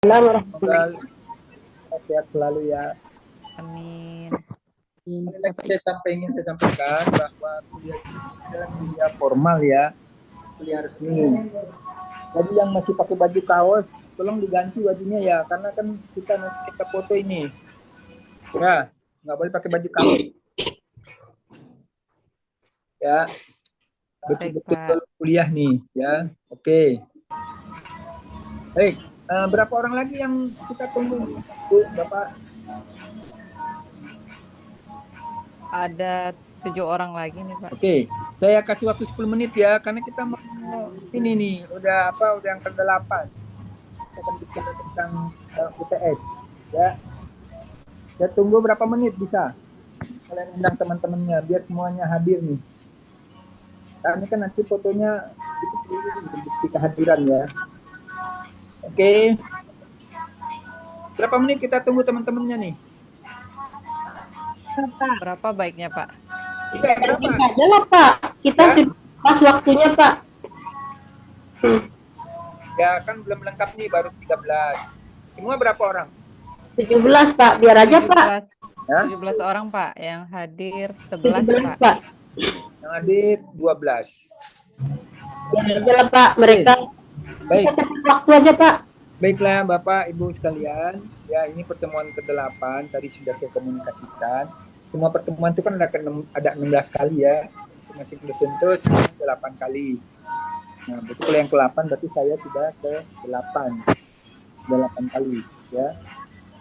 Semoga sehat selalu ya. Amin. Ini ingin saya sampaikan bahwa kuliah ini adalah kuliah formal ya, kuliah resmi. Jadi yang masih pakai baju kaos, tolong diganti bajunya ya, karena kan kita foto ini. Ya, nggak boleh pakai baju kaos. Ya, betul-betul kuliah nih ya. Oke. Baik, berapa orang lagi yang kita tunggu, Bu, Bapak? Ada 7 orang lagi nih, Pak. Oke, saya kasih waktu 10 menit ya, karena kita mau ini nih, udah yang ke-8. Kita akan bicara tentang UTS. Ya, saya tunggu berapa menit bisa? Kalian undang teman-temannya, biar semuanya hadir nih. Karena kan nanti fotonya itu bukti kehadiran ya. Oke. Berapa menit kita tunggu teman-temennya nih? Berapa baiknya, Pak? Berapa? Aja lah, Pak. Kita ya? sudah pas waktunya, Pak. Ya, kan belum lengkap nih, baru 13. Semua berapa orang? 17, Pak. Biar aja, 17, Pak. 17 orang, Pak. Yang hadir 11, 17, Pak. Yang hadir 12. Biar aja lah, Pak. Mereka baik. Kita kasih waktu aja, Pak. Baiklah, Bapak, Ibu sekalian. Ya, ini pertemuan ke-8. Tadi sudah saya komunikasikan. Semua pertemuan itu kan ada 16 kali ya. Masing-masing dosen itu 8 kali. Nah, betul kalau yang ke-8 berarti saya sudah ke-8. 8 kali ya.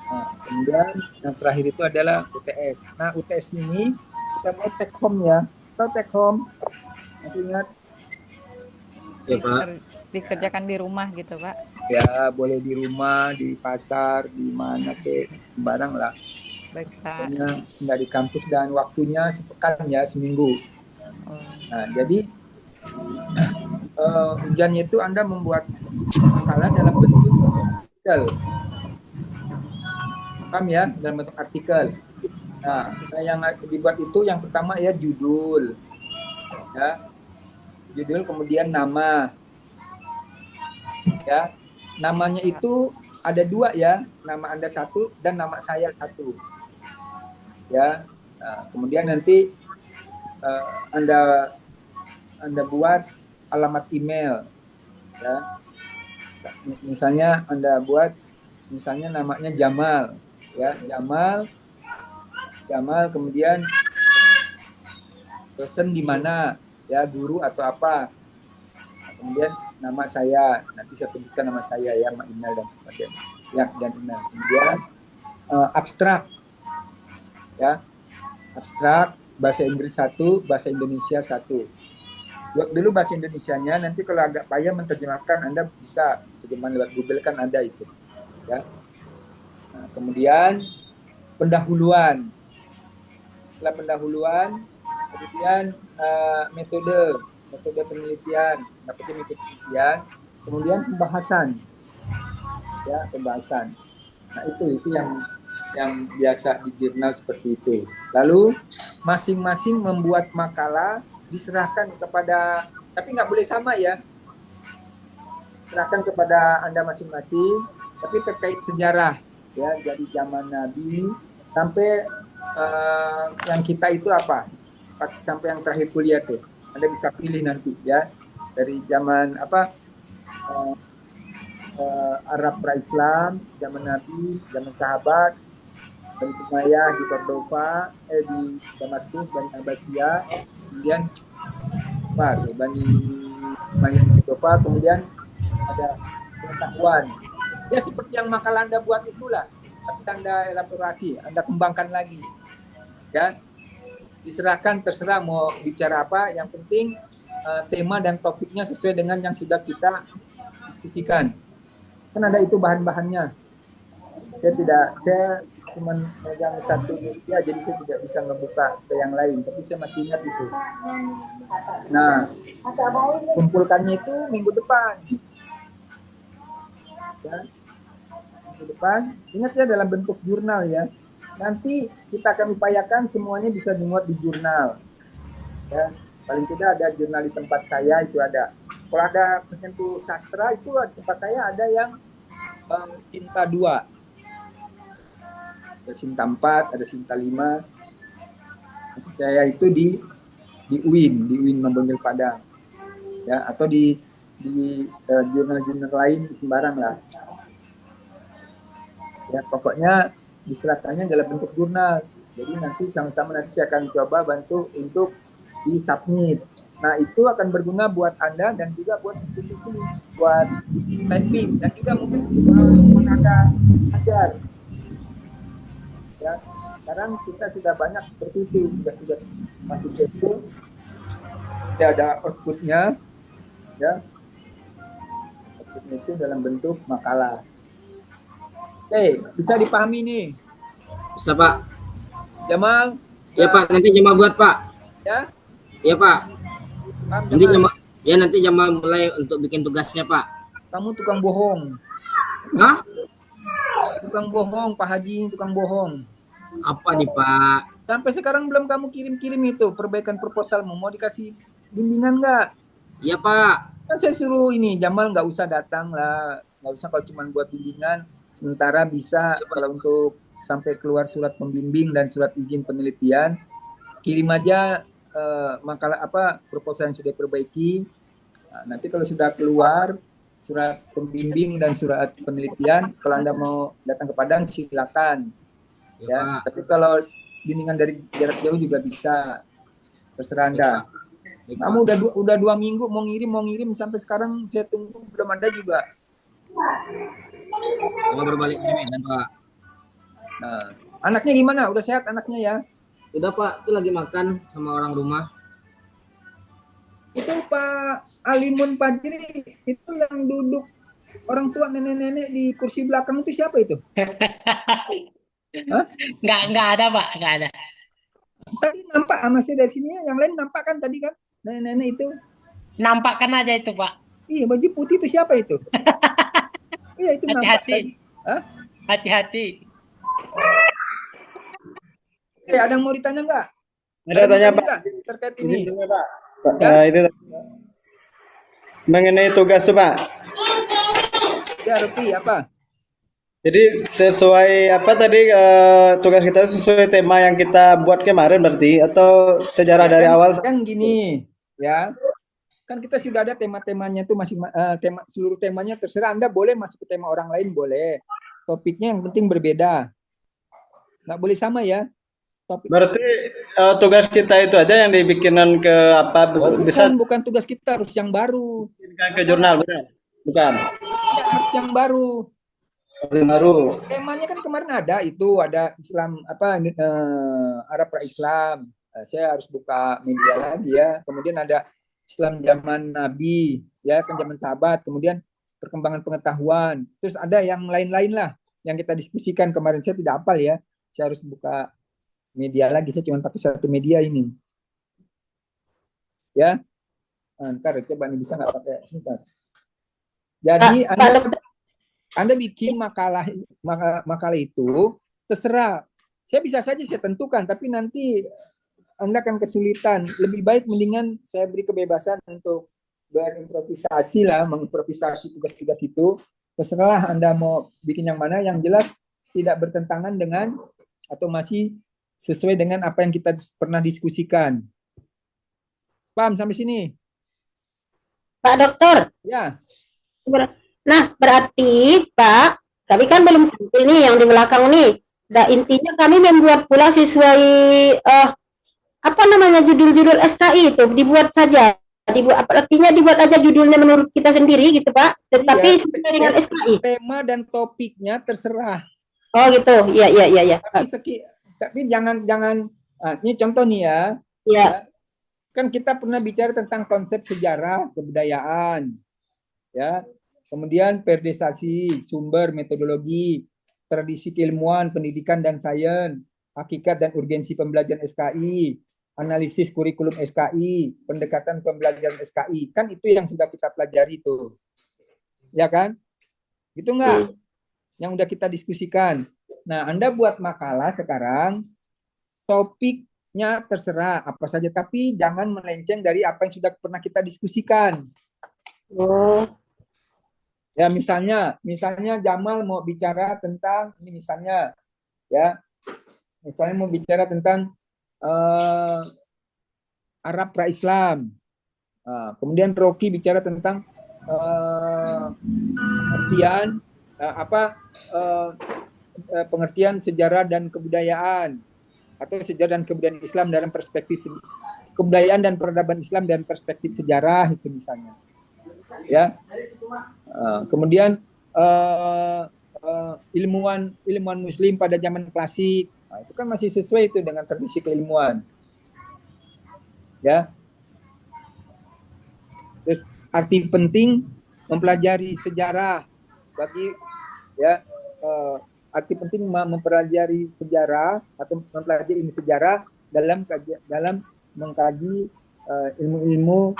Nah, kemudian yang terakhir itu adalah UTS. Nah, UTS ini kita mau take home ya. Atau take home. Masih ingat? Ya, Pak. Dikerjakan di rumah gitu, Pak. Ya, boleh di rumah, di pasar, di mana ke sembarang lah. Baik, Pak. Nggak di kampus, dan waktunya sepekan ya, seminggu. Nah, jadi ujiannya itu Anda membuat makalah dalam bentuk artikel. Paham ya? Dalam bentuk artikel. Nah, yang dibuat itu yang pertama ya judul. Ya. Judul, kemudian nama. Ya. Namanya itu ada 2 ya. Nama Anda 1 dan nama saya 1. Ya. Nah, kemudian nanti Anda buat alamat email. Ya. Misalnya Anda buat namanya Jamal. Ya, Jamal, kemudian dosen di mana, ya, guru atau apa. Nah, kemudian nama saya, nanti saya tunjukkan nama saya ya, email dan sebagainya. Ya, dan email. Kemudian abstrak. Ya. Abstrak, bahasa Inggris 1, bahasa Indonesia 1. Buat dulu bahasa Indonesianya, nanti kalau agak payah menerjemahkan, Anda bisa terjemahan lewat Google, kan ada itu. Ya. Nah, kemudian pendahuluan. Setelah pendahuluan, kemudian metode penelitian, kemudian pembahasan. Ya, pembahasan. Nah, itu yang biasa di jurnal seperti itu. Lalu masing-masing membuat makalah, diserahkan kepada, tapi nggak boleh sama ya, serahkan kepada Anda masing-masing, tapi terkait sejarah ya, dari zaman Nabi sampai yang kita itu apa, sampai yang terakhir kuliah tuh, Anda bisa pilih nanti ya, dari zaman apa, Arab pra-Islam, zaman Nabi, zaman sahabat, Bani Umayyah di Cordova, di Damaskus, Bani Abbasiyah, kemudian Bani Umayyah di Cordova, kemudian ada pengetahuan. Ya, seperti yang makalah Anda buat itulah, tapi Anda elaborasi, Anda kembangkan lagi. Ya, diserahkan, terserah mau bicara apa, yang penting tema dan topiknya sesuai dengan yang sudah kita diskusikan. Kan ada itu bahan-bahannya. Saya cuma megang satu ya, jadi saya tidak bisa ngebuka ke yang lain, tapi saya masih ingat itu. Nah, kumpulkannya itu minggu depan. Ya, minggu depan, ingat ya, dalam bentuk jurnal ya. Nanti kita akan upayakan semuanya bisa dimuat di jurnal. Ya, paling tidak ada jurnal di tempat saya itu ada. Kalau ada penyentuh sastra itu di tempat saya ada yang Sinta 2, ada Sinta 4, ada Sinta 5. Maksud saya itu di UIN Membonjol Padang, ya, atau di jurnal-jurnal lain sembarang lah. Ya, pokoknya diserahkannya dalam bentuk jurnal. Jadi nanti sama-sama nanti saya akan coba bantu untuk di-submit. Nah, itu akan berguna buat Anda dan juga buat institusi, buat typing, dan juga mungkin tenaga ajar. Ya, sekarang kita sudah banyak seperti itu, sudah masuk ke itu, ya, ada outputnya, ya, outputnya itu dalam bentuk makalah. Oke, bisa dipahami nih. Bisa Pak. Jamal? Ya Pak, nanti Jamal buat Pak. Ya? Ya Pak. Paham, Nanti Jamal? nanti Jamal mulai untuk bikin tugasnya Pak. Kamu tukang bohong. Hah? Tukang bohong, Pak Haji, tukang bohong. Apa nih Pak? Sampai sekarang belum kamu kirim-kirim itu perbaikan proposalmu. Mau dikasih bimbingan nggak? Iya Pak. Kan saya suruh ini, Jamal nggak usah datang lah. Nggak usah kalau cuma buat bimbingan. Sementara bisa kalau untuk sampai keluar surat pembimbing dan surat izin penelitian, kirim aja makalah proposal yang sudah diperbaiki. Nah, nanti kalau sudah keluar surat pembimbing dan surat penelitian, kalau Anda mau datang ke Padang silakan. Ya, tapi kalau bimbingan dari jarak jauh juga bisa, terserah Anda. Kamu udah 2 minggu mau ngirim sampai sekarang saya tunggu belum ada juga. Mau berbalik ke Medan Pak. Nah, anaknya gimana? Udah sehat anaknya ya? Udah Pak, itu lagi makan sama orang rumah. Itu Pak Alimun Fajri itu yang duduk orang tua nenek-nenek di kursi belakang itu siapa itu? Hah? Nggak ada Pak, nggak ada. Tadi nampak sama saya dari sini, yang lain nampak kan tadi kan nenek-nenek itu? Nampakkan aja itu Pak. Iya, baju putih itu siapa itu? Iya, itu nampak tadi. Hah? Hati-hati. Oke, ada yang mau ditanya nggak? Ada tanya Pak. Nggak terkait ini? Pak. Ya? Itu mengenai tugas tuh Pak. Ya, Rupi, apa? Jadi sesuai apa tadi tugas kita sesuai tema yang kita buat kemarin berarti atau sejarah Ya, dari awal? Kan gini, ya. Kan kita sudah ada tema-temanya tuh seluruh temanya terserah Anda boleh masuk ke tema orang lain boleh. Topiknya yang penting berbeda. Nggak boleh sama ya. Topik. Berarti tugas kita itu aja yang dibikinan ke apa bisa bukan tugas kita, harus yang baru. ke jurnal betul? Bukan. Ya, harus yang baru. Baru. Temanya kan kemarin ada Islam Arab pra-Islam. Saya harus buka media lagi ya. Kemudian ada Islam zaman Nabi, ya kan zaman sahabat. Kemudian perkembangan pengetahuan. Terus ada yang lain-lain lah yang kita diskusikan kemarin. Saya tidak hafal ya. Saya harus buka media lagi. Saya cuma pakai satu media ini. Ya. Ntar coba nih bisa nggak pakai sebentar. Jadi Anda bikin makalah itu terserah. Saya bisa saja saya tentukan, tapi nanti Anda akan kesulitan. Lebih baik mendingan saya beri kebebasan untuk berimprovisasi lah, mengimprovisasi tugas-tugas itu. Terserah Anda mau bikin yang mana, yang jelas tidak bertentangan dengan atau masih sesuai dengan apa yang kita pernah diskusikan. Paham sampai sini? Pak Dokter. Ya. Nah, berarti Pak, tapi kan belum tampil nih yang di belakang nih. Nah, intinya kami membuat pula sesuai apa namanya judul-judul SKI itu dibuat saja. Artinya dibuat aja judulnya menurut kita sendiri gitu Pak. Tetapi Iya, sesuai dengan SKI. Tema dan topiknya terserah. Oh gitu. Iya. Tapi jangan ini contoh nih ya. Iya. Kan kita pernah bicara tentang konsep sejarah kebudayaan. Ya. Kemudian periodisasi, sumber, metodologi, tradisi keilmuan, pendidikan dan sains, hakikat dan urgensi pembelajaran SKI, analisis kurikulum SKI, pendekatan pembelajaran SKI. Kan itu yang sudah kita pelajari itu. Ya kan? Gitu enggak? Yang udah kita diskusikan. Nah, Anda buat makalah sekarang, topiknya terserah apa saja, tapi jangan melenceng dari apa yang sudah pernah kita diskusikan. Oh. Ya, misalnya Jamal mau bicara tentang ini misalnya, ya, misalnya mau bicara tentang Arab pra-Islam. Kemudian Rocky bicara tentang pengertian pengertian sejarah dan kebudayaan atau sejarah dan kebudayaan Islam dalam perspektif kebudayaan dan peradaban Islam dan perspektif sejarah itu misalnya. Ya. Kemudian ilmuwan Muslim pada zaman klasik, itu kan masih sesuai itu dengan tradisi keilmuan. Ya. Terus arti penting mempelajari sejarah bagi ya arti penting mempelajari sejarah atau mempelajari ilmu sejarah dalam mengkaji ilmu-ilmu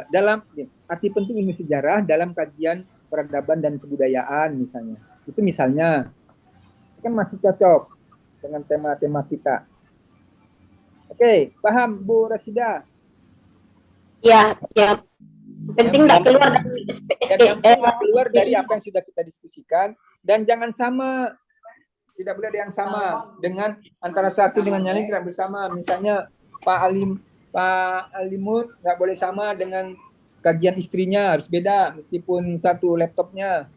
dalam arti penting ilmu sejarah dalam kajian peradaban dan kebudayaan misalnya. Itu misalnya kan masih cocok dengan tema-tema kita. Oke, paham Bu Rasida? Ya, ya. Penting nggak keluar dari keluar dari apa yang sudah kita diskusikan dan jangan sama, tidak boleh ada yang sama dengan antara satu dengan yang lain tidak bersama. Misalnya Pak Alimut nggak boleh sama dengan kajian istrinya, harus beda meskipun satu laptopnya.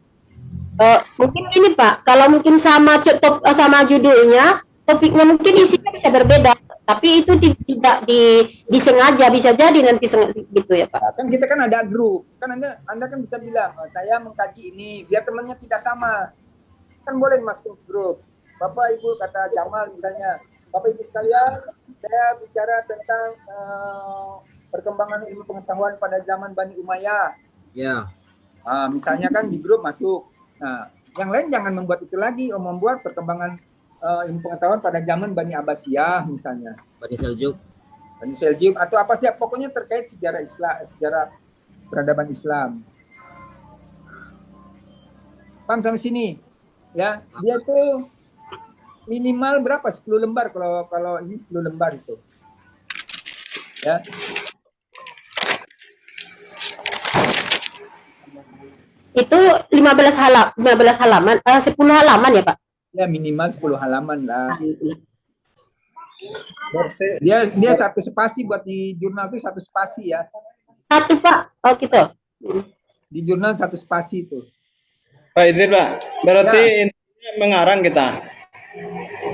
Mungkin ini Pak, kalau mungkin sama judulnya, topiknya mungkin isinya bisa berbeda, tapi itu tidak disengaja, bisa jadi nanti gitu ya Pak. Kan kita kan ada grup, kan Anda kan bisa bilang, saya mengkaji ini, biar temannya tidak sama, kan boleh masuk grup. Bapak Ibu kata Jamal misalnya, Bapak Ibu sekalian, saya bicara tentang perkembangan ilmu pengetahuan pada zaman Bani Umayyah. Ya. Misalnya kan di grup masuk. Nah, yang lain jangan membuat itu lagi, membuat perkembangan ilmu pengetahuan pada zaman Bani Abbasiyah misalnya. Bani Seljuk atau apa sih, pokoknya terkait sejarah Islam, sejarah peradaban Islam. Paham sampai sini? Ya, dia tuh minimal berapa? 10 lembar kalau ini 10 lembar itu. Ya. Itu 15 halaman, 10 halaman ya Pak? Ya minimal 10 halaman lah. Dia satu spasi buat di jurnal itu, satu spasi ya. Satu Pak, oh gitu. Di jurnal satu spasi itu. Pak izin Pak, berarti intinya mengarang kita.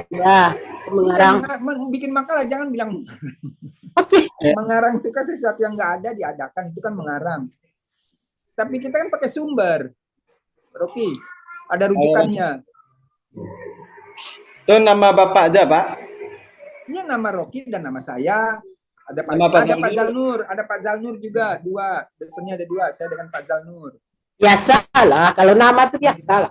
Ya, mengarang. Bikin makalah, jangan bilang. Oke. Mengarang itu kan sesuatu yang nggak ada diadakan, itu kan mengarang. Tapi kita kan pakai sumber, Rocky, ada rujukannya. Itu nama Bapak aja Pak? Iya, nama Rocky dan nama saya. Ada Pak Zalnur, ada Pak Zalnur juga, dua. Dosennya ada dua, saya dengan Pak Zalnur. Biasalah, kalau nama itu biasalah.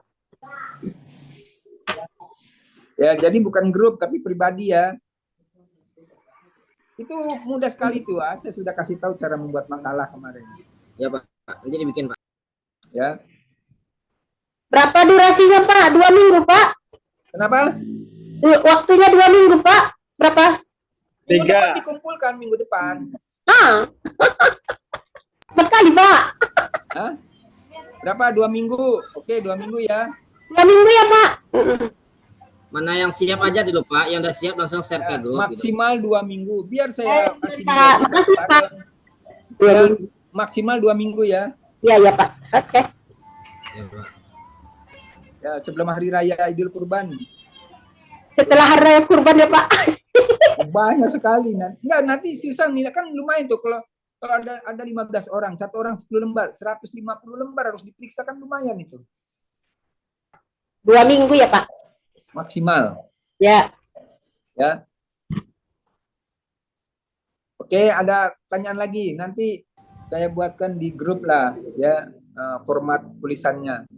Ya, jadi bukan grup tapi pribadi ya. Itu mudah sekali tuh, saya sudah kasih tahu cara membuat makalah kemarin. Ya Pak, nanti dibikin Pak. Ya. Berapa durasinya Pak? 2 minggu Pak? Kenapa? Waktunya 2 minggu Pak? Berapa? Minggu 3. depan dikumpulkan minggu depan. Berkali Pak? Hah? Berapa? 2 minggu. Oke, 2 minggu ya. 2 minggu ya Pak? Mana yang siap aja dulu Pak, yang udah siap langsung share ke grup. Maksimal gitu. 2 minggu. Biar saya kasih makasih Pak. Ya, maksimal 2 minggu ya. Iya ya Pak. Oke. Ya, Pak. Ya, sebelum hari raya Idul Kurban. Setelah hari raya kurban ya Pak. Banyak sekali nanti susah nih, kan lumayan tuh kalau ada 15 orang, satu orang 10 lembar, 150 lembar harus diperiksa, kan lumayan itu. 2 minggu ya Pak? Maksimal. Ya. Ya. Oke, ada pertanyaan lagi, nanti saya buatkan di grup lah ya, format tulisannya.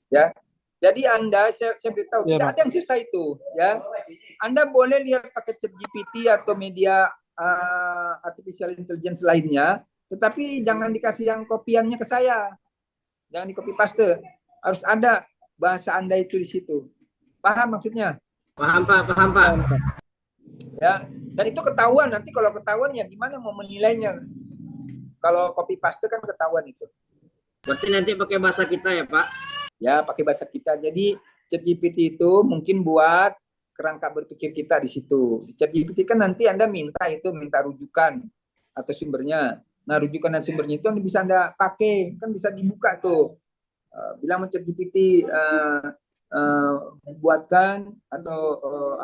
Ya. Jadi Anda, saya beritahu, Ya, tidak Pak. ada yang susah itu, ya. Anda boleh lihat pakai ChatGPT atau media artificial intelligence lainnya, tetapi jangan dikasih yang kopiannya ke saya, jangan di copy paste, harus ada bahasa Anda itu di situ. Paham maksudnya? Paham Pak, paham Pak. Ya, dan itu ketahuan, nanti kalau ketahuan ya gimana mau menilainya? Kalau copy paste kan ketahuan itu. Berarti nanti pakai bahasa kita ya Pak? Ya, pakai bahasa kita. Jadi ChatGPT itu mungkin buat kerangka berpikir kita di situ. Di ChatGPT kan nanti Anda minta rujukan atau sumbernya. Nah, rujukan dan sumbernya itu bisa Anda pakai, kan bisa dibuka tuh. Bilang sama ChatGPT, buatkan atau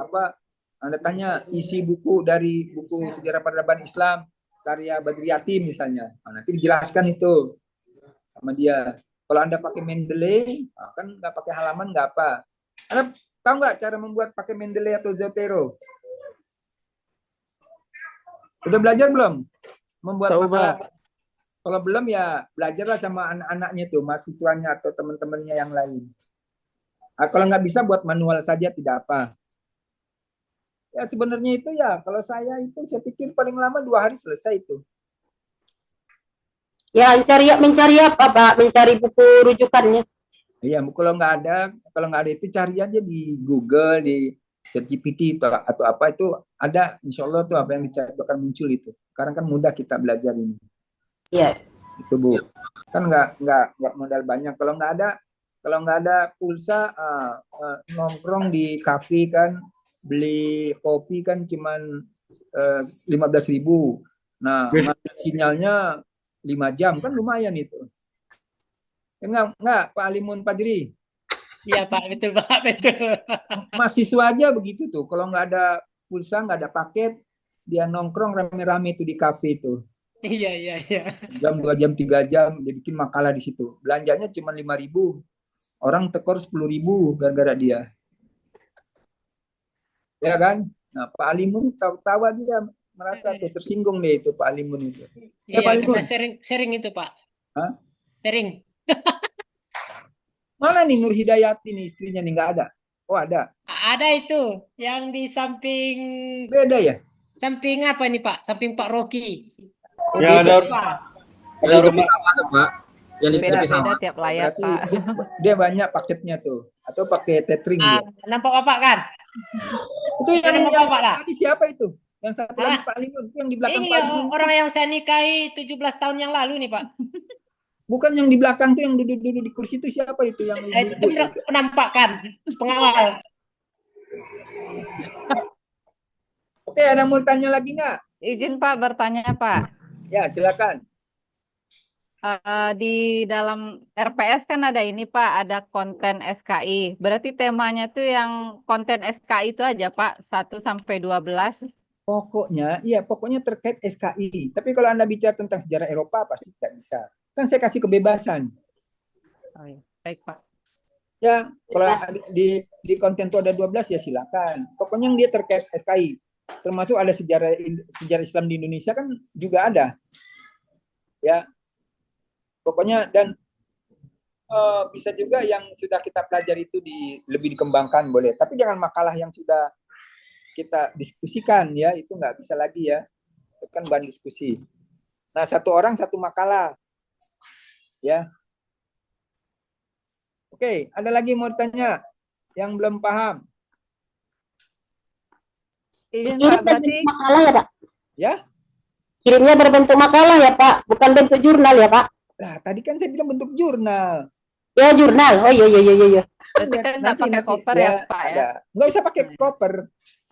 apa? Anda tanya isi buku dari buku Sejarah Peradaban Islam karya Badri Yatim misalnya. Nah, nanti dijelaskan itu sama dia. Kalau Anda pakai Mendeley, kan nggak pakai halaman nggak apa. Anda tahu nggak cara membuat pakai Mendeley atau Zotero? Udah belajar belum membuat Tahu, makalah? Pak. Kalau belum ya belajarlah sama anak-anaknya tuh, mahasiswanya atau teman-temannya yang lain. Nah, kalau nggak bisa buat manual saja tidak apa. Ya sebenarnya itu ya, kalau saya pikir paling lama 2 hari selesai itu. Ya, mencari apa, Pak? Mencari buku rujukannya. Iya, kalau nggak ada itu cari aja di Google, di ChatGPT atau apa itu ada, insya Allah tuh apa yang dicari akan muncul itu. Sekarang kan mudah kita belajar ini. Iya. Itu Bu. Kan nggak modal banyak. Kalau nggak ada pulsa, nongkrong di kafe kan, beli kopi kan cuman 15.000. Nah, sinyalnya 5 jam kan lumayan itu. Enggak Pak Alimun Padri. Iya Pak, betul Pak, betul. Mahasiswa aja begitu tuh. Kalau nggak ada pulsa, nggak ada paket, dia nongkrong rame-rame itu di kafe itu. Iya, iya, iya. Jam 2 jam 3 jam dia bikin makalah di situ. Belanjanya cuma 5.000. Orang tekor 10.000 gara-gara dia. Ya kan? Nah, Pak Alimun tahu-tahu dia merasa tuh tersinggung deh itu Pak Alimun itu. Iya, Pak Alimun. kita sering itu Pak. Hah? Sering. Mana nih Nur Hidayati nih istrinya nih, nggak ada? Oh ada. Ada itu yang di samping Beda ya? samping apa nih Pak? Samping Pak Rocky. Oh, Ya beda. ada Yang rumah. sama tuh Pak. Yang di tepi Beda-beda sama. tiap layar, Berarti Pak. dia banyak paketnya tuh. Atau pakai tethering dia. Nampak Bapak kan? Itu yang Nama Bapak lah. tadi siapa itu? Yang satu lagi Ah. Pak Alimun, itu yang di belakang Ini Pak Alimun. orang yang saya nikahi 17 tahun yang lalu nih Pak. Bukan yang di belakang tuh yang duduk-duduk di kursi itu siapa itu yang Itu ibu-ibu? penampakan pengawal. Oke, ada mau tanya lagi nggak? Izin Pak bertanya, Pak. Ya, silakan. Di dalam RPS kan ada ini Pak, ada konten SKI. Berarti temanya tuh yang konten SKI itu aja Pak, 1 sampai 12. Pokoknya terkait SKI. Tapi kalau Anda bicara tentang sejarah Eropa pasti tidak bisa. Kan saya kasih kebebasan. Oh, iya. Baik Pak. Ya, kalau di konten itu ada 12 ya silakan. Pokoknya yang dia terkait SKI. Termasuk ada sejarah Islam di Indonesia kan juga ada. Ya. Pokoknya dan bisa juga yang sudah kita pelajari itu lebih dikembangkan boleh. Tapi jangan makalah yang sudah kita diskusikan ya, itu nggak bisa lagi ya. Itu kan bahan diskusi. Nah, 1 orang 1 makalah. Ya. Oke, ada lagi mau tanya yang belum paham? Izin Kirim Pak, berarti berbentuk makalah ya, Pak? Ya? Kirimnya berbentuk makalah ya, Pak? Bukan bentuk jurnal ya, Pak? Nah, tadi kan saya bilang bentuk jurnal. Ya, jurnal. Oh, iya. berarti kan nggak pakai koper ya Pak ya? ada. Nggak usah pakai koper.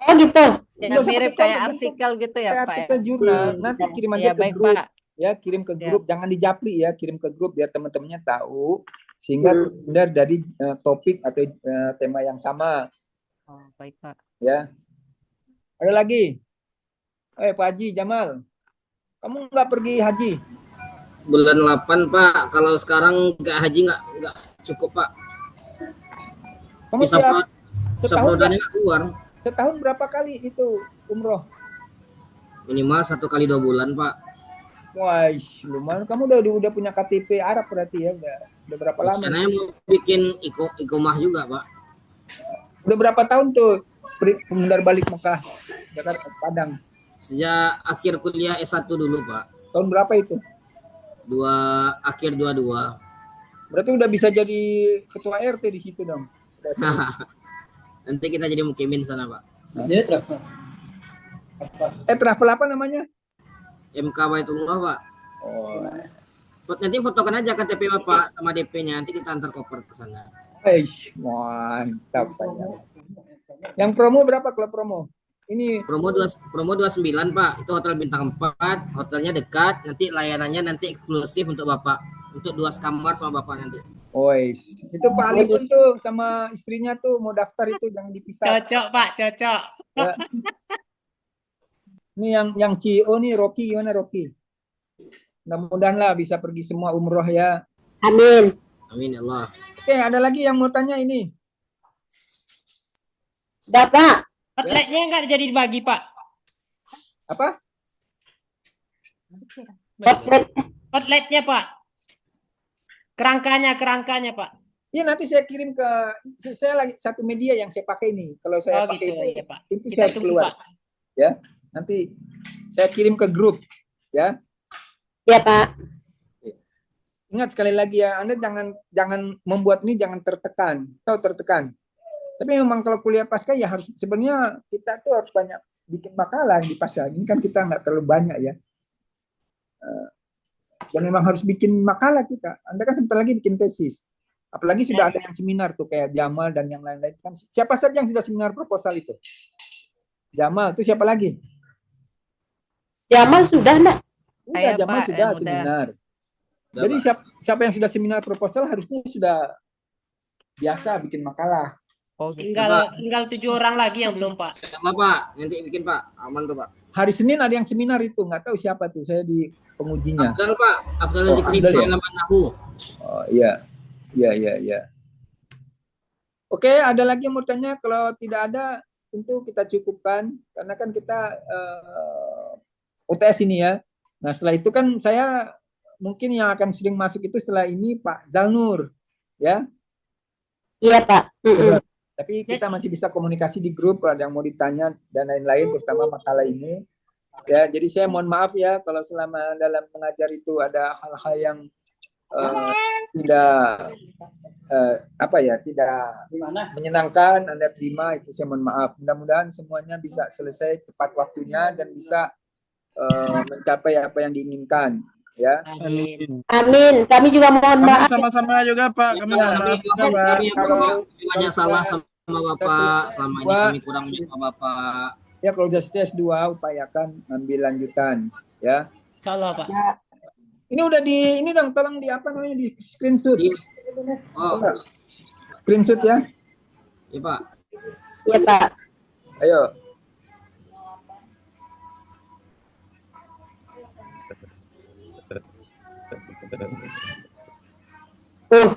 Oh, gitu. Ya Nggak usah mirip pakai kayak koper, artikel gitu ya Kayak Pak ya? artikel jurnal. Nanti kirim aja Ya ke baik grup. Pak. Ya, kirim ke Ya. grup. Jangan di japri ya, kirim ke grup biar teman-temannya tahu sehingga benar dari topik atau tema yang sama. Oh, baik Pak. Ya. Ada lagi? Pak Haji Jamal, kamu nggak pergi haji? Bulan 8 Pak. Kalau sekarang nggak haji nggak cukup Pak. Kamu Bisa setahun, rodanya nggak keluar. setahun berapa kali itu umroh? Minimal 1 kali 2 bulan Pak. Wah, lumayan. Kamu udah punya KTP Arab berarti ya? Udah berapa lama? Saya mau bikin ikomah juga Pak. Udah berapa tahun tuh pemudar balik Mekah Jakarta Padang? Sejak akhir kuliah S1 dulu Pak. Tahun berapa itu? Akhir 22. Berarti udah bisa jadi ketua RT di situ dong. Nanti kita jadi mukimin sana Pak. Travel apa namanya? MK Baitullah Pak. Oh, Nanti fotokan aja KTP Bapak sama DP-nya, nanti kita antar koper ke sana. mantap Pak. Yang promo berapa kalau promo? Ini Promo 29 Pak, itu hotel bintang 4, hotelnya dekat, nanti layanannya nanti eksklusif untuk Bapak, untuk 2 kamar sama Bapak nanti. itu Pak Ali pun tuh sama istrinya tuh mau daftar itu, jangan dipisah. Cocok Pak, cocok. Ya. Ini yang CEO nih, Rocky, gimana Rocky? Mudah-mudahan lah bisa pergi semua umroh ya. Amin. Amin ya Allah. Oke, ada lagi yang mau tanya ini. Dah, Pak. Outletnya nggak jadi dibagi Pak. Apa? Outlet. Outletnya Pak. Kerangkanya Pak. Iya, nanti saya kirim ke saya lagi satu media yang saya pakai ini. Kalau saya Oh pakai gitu itu, ya Pak. itu Kita saya tunggu keluar. Pak. Ya, nanti saya kirim ke grup. Ya, Ya, Pak. ingat sekali lagi ya, Anda jangan membuat ini jangan tertekan. Tahu tertekan. Tapi memang kalau kuliah pasca ya harus, sebenarnya kita tuh harus banyak bikin makalah di pasca. Ini kan kita nggak terlalu banyak ya. Dan memang harus bikin makalah kita. Anda kan sebentar lagi bikin tesis. Apalagi sudah ada yang seminar tuh kayak Jamal dan yang lain-lain. Kan siapa saja yang sudah seminar proposal itu? Jamal, itu siapa lagi? Jamal sudah enggak? Udah, Saya, Jamal Pak, sudah yang udah. seminar. Udah, Jadi Pak. siapa yang sudah seminar proposal harusnya sudah biasa bikin makalah. Oh, gitu. Tinggal 7 orang lagi yang belum Pak. Ya Allah Pak, nanti bikin Pak, aman tuh Pak. Hari Senin ada yang seminar itu, nggak tahu siapa tuh, saya di pengujinya. Afdal Pak, Afdal Oh, Zikri Afdal ya? Alam Nahu. Oh iya, iya. Oke, ada lagi yang mau tanya? Kalau tidak ada, tentu kita cukupkan karena kan kita UTS ini ya. Nah setelah itu kan saya mungkin yang akan sering masuk itu setelah ini Pak Zalnur, ya. Iya, Pak. Tapi kita masih bisa komunikasi di grup kalau ada yang mau ditanya dan lain-lain, terutama makalah ini. Ya, jadi saya mohon maaf ya kalau selama dalam mengajar itu ada hal-hal yang tidak menyenangkan Anda terima, itu saya mohon maaf. Mudah-mudahan semuanya bisa selesai tepat waktunya dan bisa mencapai apa yang diinginkan. Ya. Amin. Amin. Kami juga mohon maaf. Sama-sama juga Pak. Kami mohon maaf juga Pak. Kami banyak salah sama Bapak, selama ini kami kurang menyapa Bapak. Ya kalau sudah stage 2 upayakan ambil lanjutan ya. Insyaallah Pak. Ini udah ini dong, tolong di apa namanya, di screenshot. Oh, Screenshot ya. iya Pak. Iya, Pak. Ayo.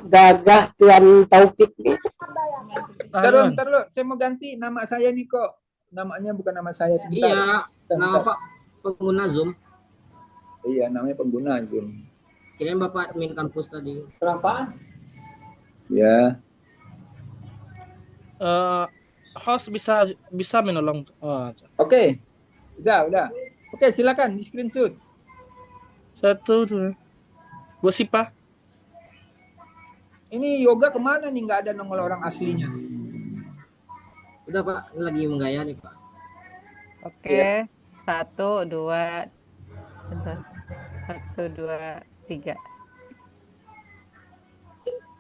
Gagah Tuan Taufik. Ntar dulu, saya mau ganti nama saya nih kok. Namanya bukan nama saya sebentar. Iya, Sebentar. nama Pak pengguna Zoom. Iya, namanya pengguna Zoom. Kirain Bapak admin kampus tadi. Ya. Host bisa menolong. Oh, Oke. Udah. Oke, silakan di screenshot. 1, 2. Gosip Pak. Ini yoga kemana nih? Nggak ada nongol orang aslinya. Udah Pak, ini lagi menggaya nih Pak. Oke. 1, 2, bentar. 1, 2, 3.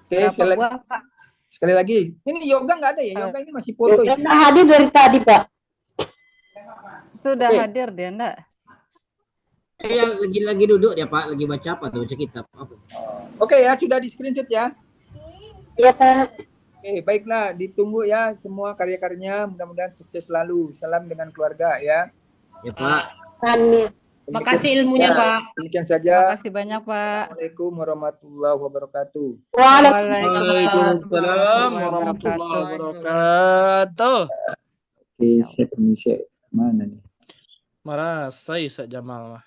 Oke, Berapa buah, Pak? sekali lagi. Ini yoga nggak ada ya? Yoga ini masih foto. Dia nggak hadir dari tadi, Pak. Sudah Oke. hadir dia enggak? Lagi duduk dia Pak, lagi baca apa tuh, baca kitab. Apa? Oke ya, sudah di screenshot ya. Iya, Pak. Oke, baiklah, ditunggu ya semua karya-karyanya. Mudah-mudahan sukses selalu. Salam dengan keluarga ya. Ya Pak. Amin. Makasih ilmunya Ya, Pak. Demikian Terima saja. kasih banyak, Pak. Assalamualaikum warahmatullahi wabarakatuh. Waalaikumsalam warahmatullahi wabarakatuh. Oke, saya permisi. Mana nih? Marah saya Jamal mah.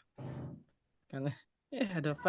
Kan ada Pak.